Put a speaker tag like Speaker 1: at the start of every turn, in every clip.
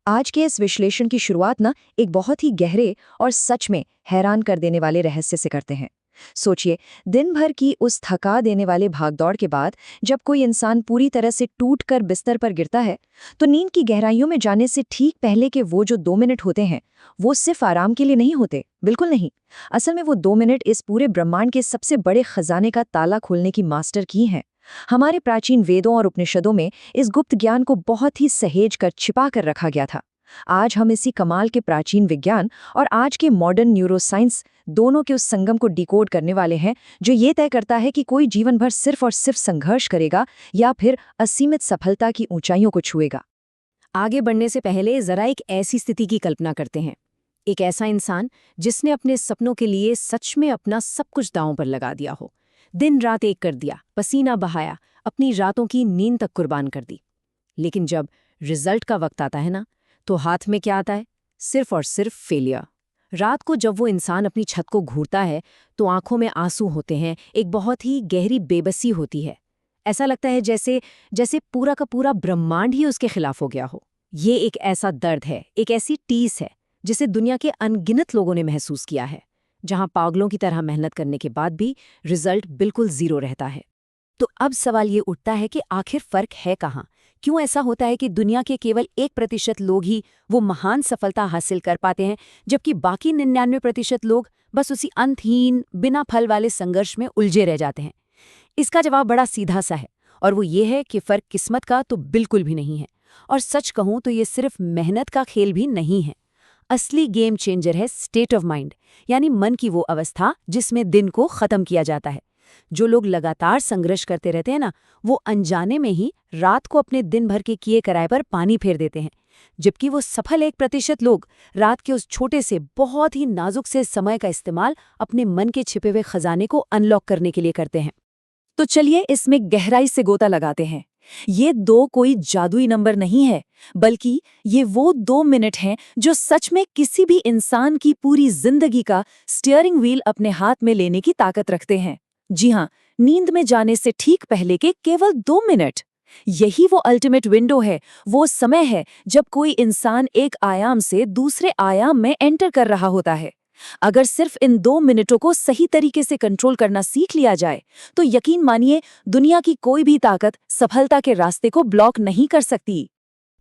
Speaker 1: आज के इस विश्लेषण की शुरुआत ना एक बहुत ही गहरे और सच में हैरान कर देने वाले रहस्य से करते हैं। सोचिए, दिन भर की उस थका देने वाले भागदौड़ के बाद जब कोई इंसान पूरी तरह से टूट कर बिस्तर पर गिरता है, तो नींद की गहराइयों में जाने से ठीक पहले के वो जो 2 मिनट होते हैं, वो सिर्फ आराम के लिए नहीं होते। बिल्कुल नहीं। असल में वो 2 मिनट इस पूरे ब्रह्मांड के सबसे बड़े खजाने का ताला खोलने की मास्टर की हैं। हमारे प्राचीन वेदों और उपनिषदों में इस गुप्त ज्ञान को बहुत ही सहेज कर छिपा कर रखा गया था। आज हम इसी कमाल के प्राचीन विज्ञान और आज के मॉडर्न न्यूरोसाइंस दोनों के उस संगम को डिकोड करने वाले हैं, जो ये तय करता है कि कोई जीवन भर सिर्फ और सिर्फ संघर्ष करेगा या फिर असीमित सफलता की ऊंचाइयों को छुएगा।
Speaker 2: आगे बढ़ने से पहले जरा एक ऐसी स्थिति की कल्पना करते हैं। एक ऐसा इंसान जिसने अपने सपनों के लिए सच में अपना सब कुछ दांव पर लगा दिया हो, दिन रात एक कर दिया, पसीना बहाया, अपनी रातों की नींद तक कुर्बान कर दी। लेकिन जब रिजल्ट का वक्त आता है ना, तो हाथ में क्या आता है? सिर्फ और सिर्फ फेलियर। रात को जब वो इंसान अपनी छत को घूरता है तो आंखों में आंसू होते हैं, एक बहुत ही गहरी बेबसी होती है। ऐसा लगता है जैसे जैसे पूरा का पूरा ब्रह्मांड ही उसके खिलाफ हो गया हो। ये एक ऐसा दर्द है, एक ऐसी टीस है जिसे दुनिया के अनगिनत लोगों ने महसूस किया है, जहां पागलों की तरह मेहनत करने के बाद भी रिजल्ट बिल्कुल जीरो रहता है। तो अब सवाल ये उठता है कि आखिर फर्क है कहाँ? क्यों ऐसा होता है कि दुनिया के केवल 1% लोग ही वो महान सफलता हासिल कर पाते हैं, जबकि बाकी 99% लोग बस उसी अंतहीन बिना फल वाले संघर्ष में उलझे रह जाते हैं? इसका जवाब बड़ा सीधा सा है, और वो ये है कि फर्क किस्मत का तो बिल्कुल भी नहीं है। और सच कहूं तो ये सिर्फ मेहनत का खेल भी नहीं है। असली गेम चेंजर है स्टेट ऑफ माइंड, यानी मन की वो अवस्था जिसमें दिन को खत्म किया जाता है। जो लोग लगातार संघर्ष करते रहते हैं ना, वो अनजाने में ही रात को अपने दिन भर के किए कराए पर पानी फेर देते हैं, जबकि वो सफल 1% लोग रात के उस छोटे से बहुत ही नाजुक से समय का इस्तेमाल अपने मन के छिपे हुए खजाने को अनलॉक करने के लिए करते हैं।
Speaker 1: तो चलिए इसमें गहराई से गोता लगाते हैं। ये 2 कोई जादुई नंबर नहीं है, बल्कि ये वो 2 मिनट हैं जो सच में किसी भी इंसान की पूरी जिंदगी का स्टीयरिंग व्हील अपने हाथ में लेने की ताकत रखते हैं। जी हाँ, नींद में जाने से ठीक पहले के केवल 2 मिनट। यही वो अल्टीमेट विंडो है, वो समय है जब कोई इंसान एक आयाम से दूसरे आयाम में एंटर कर रहा होता है। अगर सिर्फ इन 2 मिनटों को सही तरीके से कंट्रोल करना सीख लिया जाए, तो यकीन मानिए दुनिया की कोई भी ताकत सफलता के रास्ते को ब्लॉक नहीं कर सकती।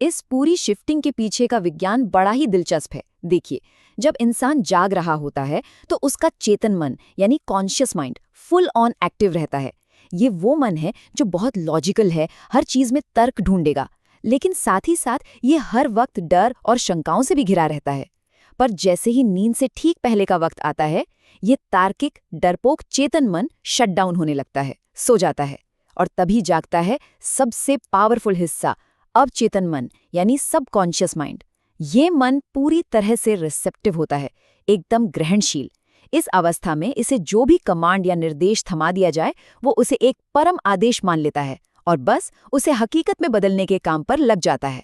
Speaker 2: इस पूरी शिफ्टिंग के पीछे का विज्ञान बड़ा ही दिलचस्प है। देखिए, जब इंसान जाग रहा होता है तो उसका चेतन मन यानी conscious mind full on active रहता है। ये वो मन है जो बहुत लॉजिकल है, हर चीज में तर्क ढूंढेगा, लेकिन साथ ही साथ ये हर वक्त डर और शंकाओं से भी घिरा रहता है। पर जैसे ही नींद से ठीक पहले का वक्त आता है, ये तार्किक डरपोक चेतन मन शट डाउन होने लगता है, सो जाता है। और तभी जागता है सबसे पावरफुल हिस्सा, अवचेतन मन यानी सबकॉन्शियस माइंड। ये मन पूरी तरह से रिसेप्टिव होता है, एकदम ग्रहणशील। इस अवस्था में इसे जो भी कमांड या निर्देश थमा दिया जाए, वो उसे एक परम आदेश मान लेता है और बस उसे हकीकत में बदलने के काम पर लग जाता है।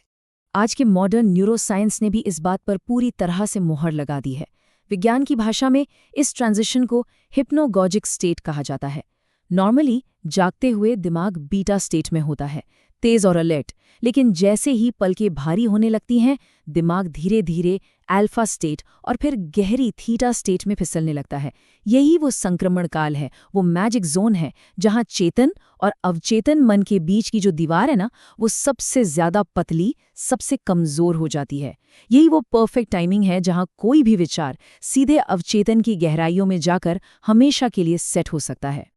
Speaker 1: आज के मॉडर्न न्यूरोसाइंस ने भी इस बात पर पूरी तरह से मुहर लगा दी है। विज्ञान की भाषा में इस ट्रांजिशन को हिप्नोगॉजिक स्टेट कहा जाता है। नॉर्मली जागते हुए दिमाग बीटा स्टेट में होता है, तेज और अलर्ट, लेकिन जैसे ही पलकें भारी होने लगती हैं, दिमाग धीरे धीरे अल्फा स्टेट और फिर गहरी थीटा स्टेट में फिसलने लगता है। यही वो संक्रमण काल है, वो मैजिक जोन है, जहां चेतन और अवचेतन मन के बीच की जो दीवार है ना, वो सबसे ज्यादा पतली, सबसे कमजोर हो जाती है। यही वो परफेक्ट टाइमिंग है जहां कोई भी विचार सीधे अवचेतन की गहराइयों में जाकर हमेशा के लिए सेट हो सकता है।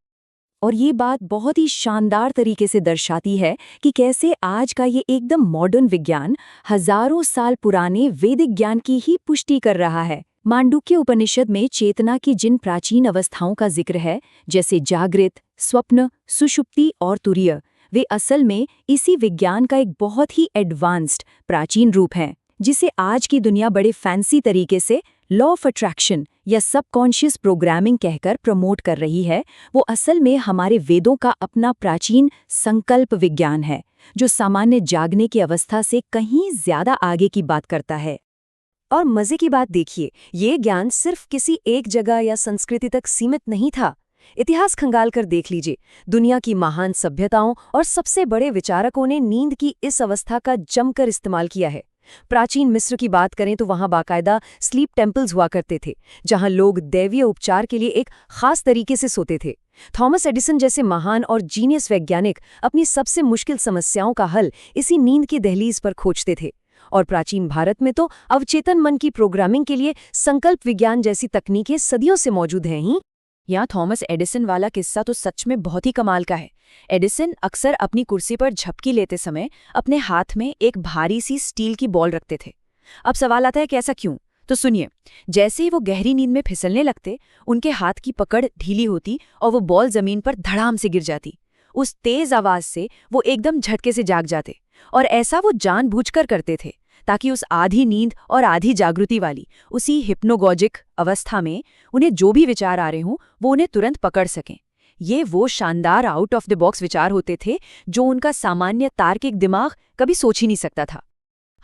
Speaker 1: और ये बात बहुत ही शानदार तरीके से दर्शाती है कि कैसे आज का ये एकदम मॉडर्न विज्ञान हजारों साल पुराने वैदिक ज्ञान की ही पुष्टि कर रहा है। मांडुक्य उपनिषद में चेतना की जिन प्राचीन अवस्थाओं का जिक्र है, जैसे जागृत, स्वप्न, सुषुप्ति और तुरीय, वे असल में इसी विज्ञान का एक बहुत ही एडवांस्ड प्राचीन रूप हैं, जिसे आज की दुनिया बड़े फैंसी तरीके से लॉ ऑफ अट्रैक्शन या सबकॉन्शियस प्रोग्रामिंग कहकर प्रमोट कर रही है। वो असल में हमारे वेदों का अपना प्राचीन संकल्प विज्ञान है, जो सामान्य जागने की अवस्था से कहीं ज्यादा आगे की बात करता है।
Speaker 2: और मजे की बात देखिए, ये ज्ञान सिर्फ किसी एक जगह या संस्कृति तक सीमित नहीं था। इतिहास खंगाल कर देख लीजिए, दुनिया की महान सभ्यताओं और सबसे बड़े विचारकों ने नींद की इस अवस्था का जमकर इस्तेमाल किया है। प्राचीन मिस्र की बात करें तो वहां बाकायदा स्लीप टेम्पल्स हुआ करते थे, जहां लोग दैवीय उपचार के लिए एक खास तरीके से सोते थे। थॉमस एडिसन जैसे महान और जीनियस वैज्ञानिक अपनी सबसे मुश्किल समस्याओं का हल इसी नींद की दहलीज पर खोजते थे। और प्राचीन भारत में तो अवचेतन मन की प्रोग्रामिंग के लिए संकल्प विज्ञान जैसी तकनीकें सदियों से मौजूद हैं ही। यहाँ थॉमस एडिसन वाला किस्सा तो सच में बहुत ही कमाल का है। एडिसन अक्सर अपनी कुर्सी पर झपकी लेते समय अपने हाथ में एक भारी सी स्टील की बॉल रखते थे। अब सवाल आता है कि ऐसा क्यों? तो सुनिए, जैसे ही वो गहरी नींद में फिसलने लगते, उनके हाथ की पकड़ ढीली होती और वो बॉल जमीन पर धड़ाम से गिर जाती। उस तेज आवाज से वो एकदम झटके से जाग जाते, और ऐसा वो जानबूझकर करते थे ताकि उस आधी नींद और आधी जागृति वाली उसी हिप्नोगॉजिक अवस्था में उन्हें जो भी विचार आ रहे हों वो उन्हें तुरंत पकड़ सकें। ये वो शानदार आउट ऑफ द बॉक्स विचार होते थे जो उनका सामान्य तार्किक दिमाग कभी सोच ही नहीं सकता था।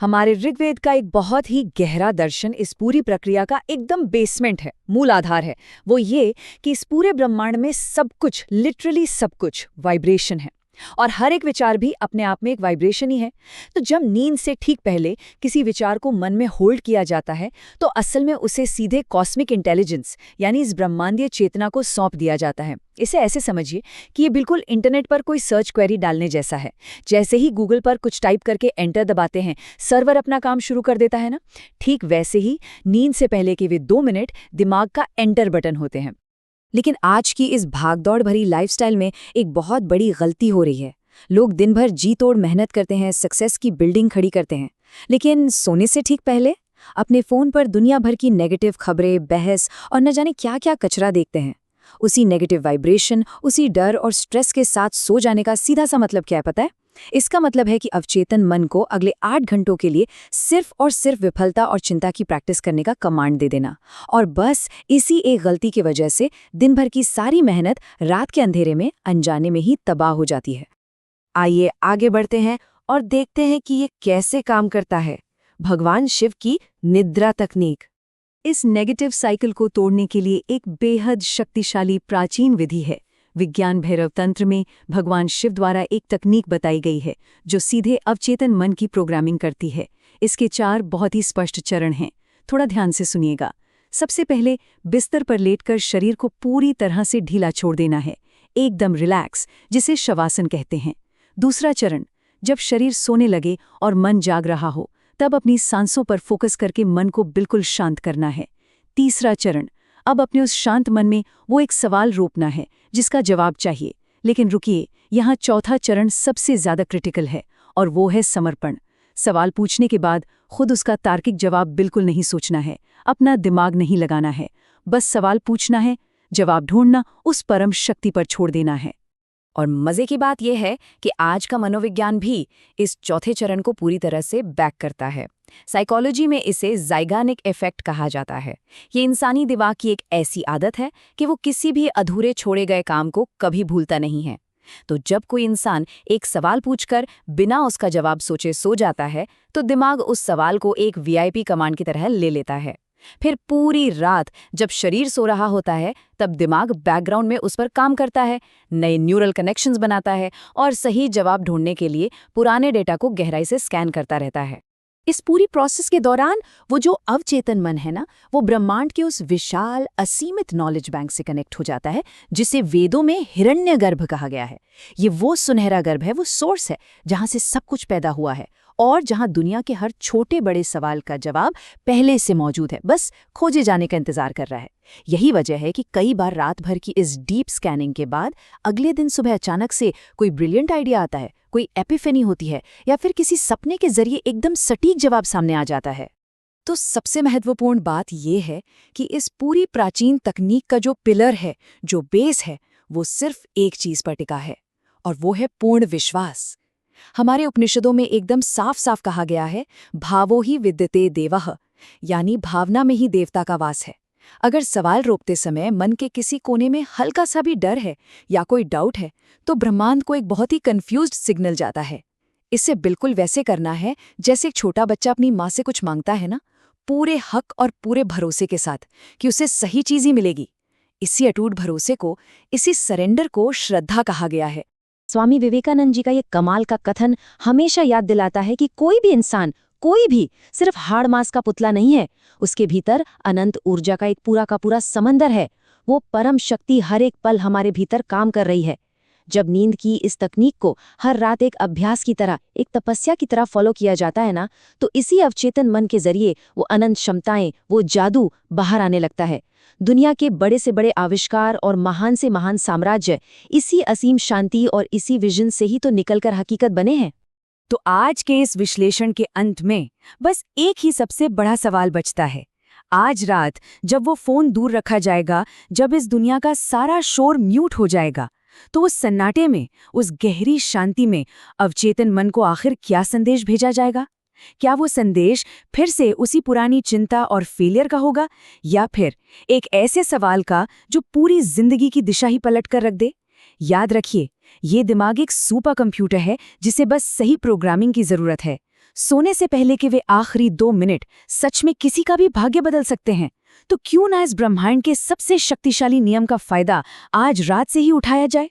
Speaker 2: हमारे ऋग्वेद का एक बहुत ही गहरा दर्शन इस पूरी प्रक्रिया का एकदम बेसमेंट है, मूल आधार है। वो ये कि इस पूरे ब्रह्मांड में सब कुछ, लिटरली सब कुछ वाइब्रेशन है, और हर एक विचार भी अपने आप में एक वाइब्रेशन ही है। तो जब नींद से ठीक पहले किसी विचार को मन में होल्ड किया जाता है तो असल में उसे सीधे कॉस्मिक इंटेलिजेंस यानी इस ब्रह्मांडीय चेतना को सौंप दिया जाता है। इसे ऐसे समझिए कि ये बिल्कुल इंटरनेट पर कोई सर्च क्वेरी डालने जैसा है। जैसे ही गूगल पर कुछ टाइप करके एंटर दबाते हैं, सर्वर अपना काम शुरू कर देता है ना। ठीक वैसे ही नींद से पहले के वे 2 मिनट दिमाग का एंटर बटन होते हैं। लेकिन आज की इस भागदौड़ भरी लाइफस्टाइल में एक बहुत बड़ी गलती हो रही है। लोग दिन भर जी तोड़ मेहनत करते हैं, सक्सेस की बिल्डिंग खड़ी करते हैं, लेकिन सोने से ठीक पहले अपने फ़ोन पर दुनिया भर की नेगेटिव खबरें, बहस और न जाने क्या क्या कचरा देखते हैं। उसी नेगेटिव वाइब्रेशन, उसी डर और स्ट्रेस के साथ सो जाने का सीधा सा मतलब क्या है पता है? इसका मतलब है कि अवचेतन मन को अगले 8 घंटों के लिए सिर्फ और सिर्फ विफलता और चिंता की प्रैक्टिस करने का कमांड दे देना। और बस इसी एक गलती की वजह से दिन भर की सारी मेहनत रात के अंधेरे में अनजाने में ही तबाह हो जाती है। आइए आगे बढ़ते हैं और देखते हैं कि ये कैसे काम करता है। भगवान शिव की निद्रा तकनीक। इस नेगेटिव साइकिल को तोड़ने के लिए एक बेहद शक्तिशाली प्राचीन विधि है। विज्ञान भैरव तंत्र में भगवान शिव द्वारा एक तकनीक बताई गई है जो सीधे अवचेतन मन की प्रोग्रामिंग करती है। इसके 4 बहुत ही स्पष्ट चरण हैं, थोड़ा ध्यान से सुनिएगा। सबसे पहले बिस्तर पर लेटकर शरीर को पूरी तरह से ढीला छोड़ देना है, एकदम रिलैक्स, जिसे शवासन कहते हैं। दूसरा चरण, जब शरीर सोने लगे और मन जाग रहा हो तब अपनी सांसों पर फोकस करके मन को बिल्कुल शांत करना है। तीसरा चरण, अब अपने उस शांत मन में वो एक सवाल रोपना है जिसका जवाब चाहिए। लेकिन रुकिए, यहाँ चौथा चरण सबसे ज्यादा क्रिटिकल है, और वो है समर्पण। सवाल पूछने के बाद खुद उसका तार्किक जवाब बिल्कुल नहीं सोचना है, अपना दिमाग नहीं लगाना है, बस सवाल पूछना है, जवाब ढूंढना उस परम शक्ति पर छोड़ देना है। और मजे की बात यह है कि आज का मनोविज्ञान भी इस चौथे चरण को पूरी तरह से बैक करता है। साइकोलॉजी में इसे ज़ाइगानिक इफेक्ट कहा जाता है। ये इंसानी दिमाग की एक ऐसी आदत है कि वो किसी भी अधूरे छोड़े गए काम को कभी भूलता नहीं है। तो जब कोई इंसान एक सवाल पूछकर बिना उसका जवाब सोचे सो जाता है तो दिमाग उस सवाल को एक वीआईपी कमांड की तरह ले लेता है। फिर पूरी रात जब शरीर सो रहा होता है तब दिमाग बैकग्राउंड में उस पर काम करता है, नए न्यूरल कनेक्शंस बनाता है और सही जवाब ढूंढने के लिए पुराने डेटा को गहराई से स्कैन करता रहता है। इस पूरी प्रोसेस के दौरान वो जो अवचेतन मन है ना, वो ब्रह्मांड के उस विशाल असीमित नॉलेज बैंक से कनेक्ट हो जाता है जिसे वेदों में हिरण्यगर्भ कहा गया है। ये वो सुनहरा गर्भ है, वो सोर्स है जहां से सब कुछ पैदा हुआ है और जहां दुनिया के हर छोटे बड़े सवाल का जवाब पहले से मौजूद है, बस खोजे जाने का इंतजार कर रहा है। यही वजह है कि कई बार रात भर की इस डीप स्कैनिंग के बाद अगले दिन सुबह अचानक से कोई ब्रिलियंट आइडिया आता है, कोई एपिफेनी होती है या फिर किसी सपने के जरिए एकदम सटीक जवाब सामने आ जाता है। तो सबसे महत्वपूर्ण बात यह है कि इस पूरी प्राचीन तकनीक का जो पिलर है, जो बेस है, वो सिर्फ एक चीज पर टिका है, और वो है पूर्ण विश्वास। हमारे उपनिषदों में एकदम साफ साफ कहा गया है, भावो ही विद्यते देवः, यानी भावना में ही देवता का वास है। अगर सवाल रोकते समय मन के किसी कोने में हल्का सा भी डर है या कोई डाउट है तो ब्रह्मांड को एक बहुत ही कंफ्यूज्ड सिग्नल जाता है। इसे बिल्कुल वैसे करना है जैसे एक छोटा बच्चा अपनी माँ से कुछ मांगता है ना, पूरे हक और पूरे भरोसे के साथ कि उसे सही चीज ही मिलेगी। इसी अटूट भरोसे को, इसी सरेंडर को श्रद्धा कहा गया है। स्वामी विवेकानंद जी का ये कमाल का कथन हमेशा याद दिलाता है कि कोई भी इंसान कोई भी सिर्फ हाड़ मांस का पुतला नहीं है, उसके भीतर अनंत ऊर्जा का एक पूरा का पूरा समंदर है। वो परम शक्ति हर एक पल हमारे भीतर काम कर रही है। जब नींद की इस तकनीक को हर रात एक अभ्यास की तरह, एक तपस्या की तरह फॉलो किया जाता है ना, तो इसी अवचेतन मन के जरिए वो अनंत क्षमताएं, वो जादू बाहर आने लगता है। दुनिया के बड़े से बड़े आविष्कार और महान से महान साम्राज्य इसी असीम शांति और इसी विजन से ही तो निकलकर हकीकत बने हैं।
Speaker 1: तो आज के इस विश्लेषण के अंत में बस एक ही सबसे बड़ा सवाल बचता है। आज रात जब वो फोन दूर रखा जाएगा, जब इस दुनिया का सारा शोर म्यूट हो जाएगा, तो उस सन्नाटे में, उस गहरी शांति में अवचेतन मन को आखिर क्या संदेश भेजा जाएगा? क्या वो संदेश फिर से उसी पुरानी चिंता और फेलियर का होगा, या फिर एक ऐसे सवाल का जो पूरी जिंदगी की दिशा ही पलट कर रख दे? याद रखिए, ये दिमाग एक सुपर कंप्यूटर है जिसे बस सही प्रोग्रामिंग की जरूरत है। सोने से पहले के वे आखिरी 2 मिनट सच में किसी का भी भाग्य बदल सकते हैं। तो क्यों ना इस ब्रह्मांड के सबसे शक्तिशाली नियम का फायदा आज रात से ही उठाया जाए?